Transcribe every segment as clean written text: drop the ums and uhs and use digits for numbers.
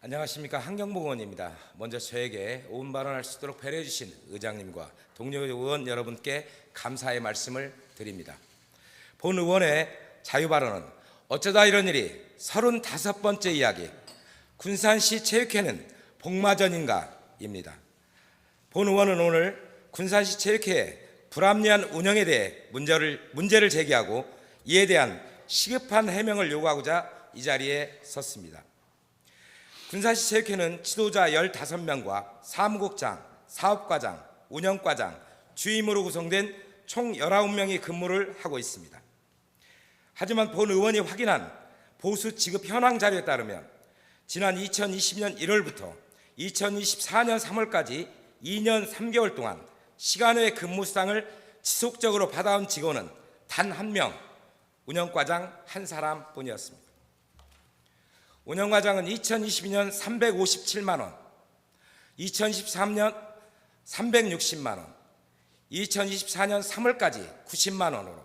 안녕하십니까. 한경복 의원입니다. 먼저 저에게 온 발언할 수 있도록 배려해 주신 의장님과 동료 의원 여러분께 감사의 말씀을 드립니다. 본 의원의 자유발언은 어쩌다 이런 일이 35번째 이야기, 군산시 체육회는 복마전인가입니다. 본 의원은 오늘 군산시 체육회의 불합리한 운영에 대해 문제를 제기하고 이에 대한 시급한 해명을 요구하고자 이 자리에 섰습니다. 군산시 체육회는 지도자 15명과 사무국장, 사업과장, 운영과장, 주임으로 구성된 총 19명이 근무를 하고 있습니다. 하지만 본 의원이 확인한 보수 지급 현황 자료에 따르면 지난 2020년 1월부터 2024년 3월까지 2년 3개월 동안 시간외 근무 수당을 지속적으로 받아온 직원은 단 한 명, 운영과장 한 사람뿐이었습니다. 운영과장은 2022년 357만 원, 2023년 360만 원, 2024년 3월까지 90만 원으로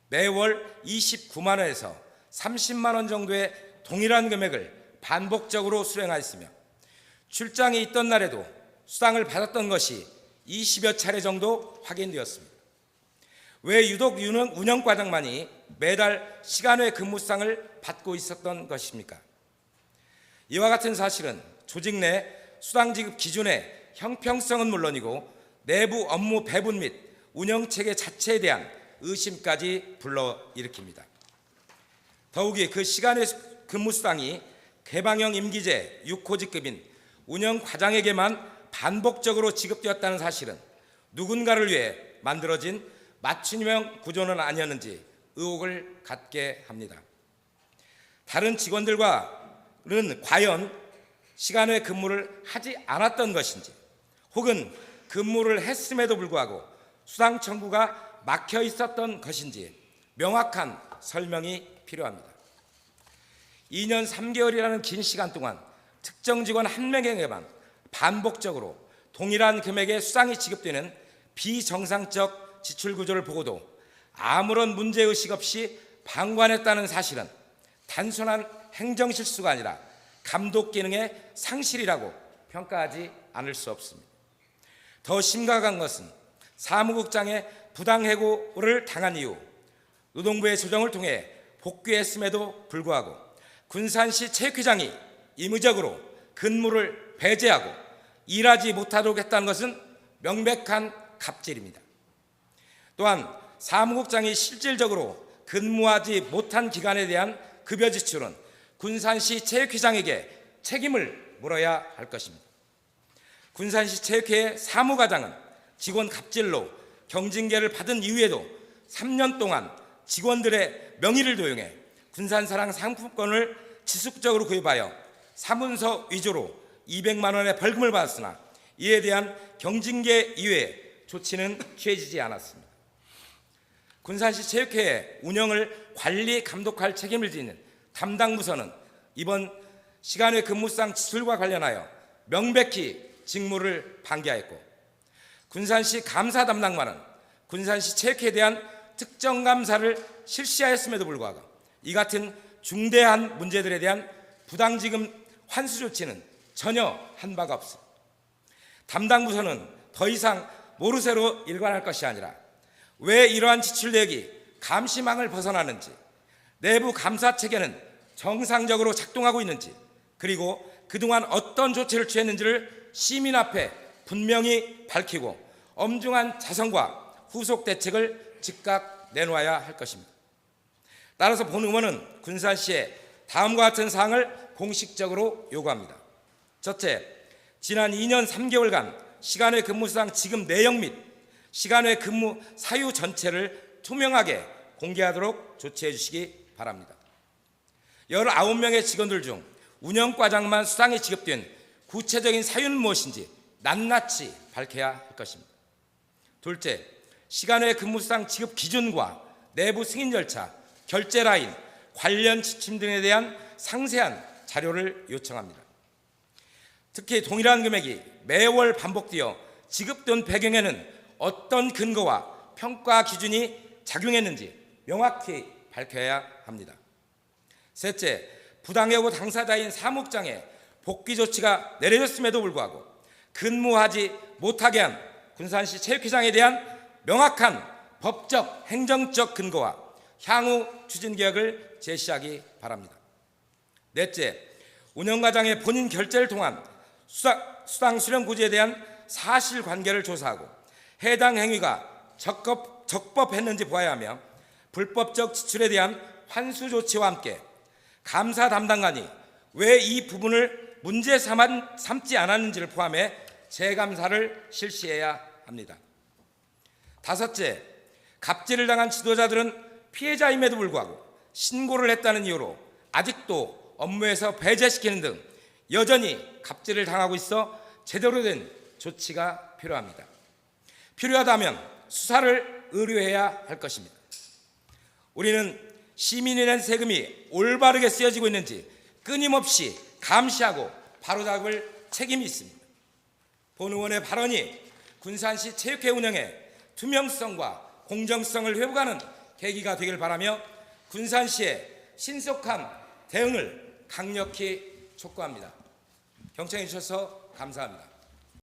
매월 29만 원에서 30만 원 정도의 동일한 금액을 반복적으로 수령하였으며 출장이 있던 날에도 수당을 받았던 것이 20여 차례 정도 확인되었습니다. 왜 유독 운영과장만이 매달 시간외 근무 수당을 받고 있었던 것입니까? 이와 같은 사실은 조직 내 수당 지급 기준의 형평성은 물론이고 내부 업무 배분 및 운영체계 자체에 대한 의심까지 불러일으킵니다. 더욱이 그 시간외 근무 수당이 개방형 임기제 6호직급인 운영과장에게만 반복적으로 지급되었다는 사실은 누군가를 위해 만들어진 맞춤형 구조는 아니었는지 의혹을 갖게 합니다. 다른 직원들과는 과연 시간외 근무를 하지 않았던 것인지 혹은 근무를 했음에도 불구하고 수당 청구가 막혀 있었던 것인지 명확한 설명이 필요합니다. 2년 3개월이라는 긴 시간 동안 특정 직원 한 명에게만 반복적으로 동일한 금액의 수당이 지급되는 비정상적 지출 구조를 보고도 아무런 문제의식 없이 방관했다는 사실은 단순한 행정실수가 아니라 감독 기능의 상실이라고 평가하지 않을 수 없습니다. 더 심각한 것은 사무국장의 부당해고를 당한 이후 노동부의 조정을 통해 복귀했음에도 불구하고 군산시 체육회장이 임의적으로 근무를 배제하고 일하지 못하도록 했다는 것은 명백한 갑질입니다. 또한 사무국장이 실질적으로 근무하지 못한 기간에 대한 급여 지출은 군산시 체육회장에게 책임을 물어야 할 것입니다. 군산시 체육회의 사무과장은 직원 갑질로 경징계를 받은 이후에도 3년 동안 직원들의 명의를 도용해 군산사랑 상품권을 지속적으로 구입하여 사문서 위조로 200만 원의 벌금을 받았으나 이에 대한 경징계 이외에 조치는 취해지지 않았습니다. 군산시 체육회의 운영을 관리 감독할 책임을 지는 담당 부서는 이번 시간외 근무수당 지출과 관련하여 명백히 직무를 방기하였고 군산시 감사 담당관은 군산시 체육회에 대한 특정 감사를 실시하였음에도 불구하고 이 같은 중대한 문제들에 대한 부당지급 환수 조치는 전혀 한 바가 없습니다. 담당 부서는 더 이상 모르쇠로 일관할 것이 아니라 왜 이러한 지출 내역이 감시망을 벗어나는지, 내부 감사 체계는 정상적으로 작동하고 있는지, 그리고 그동안 어떤 조치를 취했는지를 시민 앞에 분명히 밝히고 엄중한 자성과 후속 대책을 즉각 내놓아야 할 것입니다. 따라서 본 의원은 군산시에 다음과 같은 사항을 공식적으로 요구합니다. 첫째, 지난 2년 3개월간 시간외 근무수당 지급 내역 및 시간외 근무 사유 전체를 투명하게 공개하도록 조치해 주시기 바랍니다. 19명의 직원들 중 운영과장만 수당이 지급된 구체적인 사유는 무엇인지 낱낱이 밝혀야 할 것입니다. 둘째, 시간외 근무수당 지급 기준과 내부 승인 절차, 결제 라인, 관련 지침 등에 대한 상세한 자료를 요청합니다. 특히 동일한 금액이 매월 반복되어 지급된 배경에는 어떤 근거와 평가 기준이 작용했는지 명확히 밝혀야 합니다. 셋째, 부당해고 당사자인 사무국장의 복귀 조치가 내려졌음에도 불구하고 근무하지 못하게 한 군산시 체육회장에 대한 명확한 법적, 행정적 근거와 향후 추진 계획을 제시하기 바랍니다. 넷째, 운영과장의 본인 결재를 통한 수당 수령 구제에 대한 사실관계를 조사하고 해당 행위가 적법했는지 보아야 하며 불법적 지출에 대한 환수 조치와 함께 감사 담당관이 왜 이 부분을 문제 삼지 않았는지를 포함해 재감사를 실시해야 합니다. 다섯째, 갑질을 당한 지도자들은 피해자임에도 불구하고 신고를 했다는 이유로 아직도 업무에서 배제시키는 등 여전히 갑질을 당하고 있어 제대로 된 조치가 필요합니다. 필요하다면 수사를 의뢰해야 할 것입니다. 우리는 시민이 낸 세금이 올바르게 쓰여지고 있는지 끊임없이 감시하고 바로잡을 책임이 있습니다. 본 의원의 발언이 군산시 체육회 운영의 투명성과 공정성을 회복하는 계기가 되길 바라며 군산시의 신속한 대응을 강력히 촉구합니다. 경청해 주셔서 감사합니다.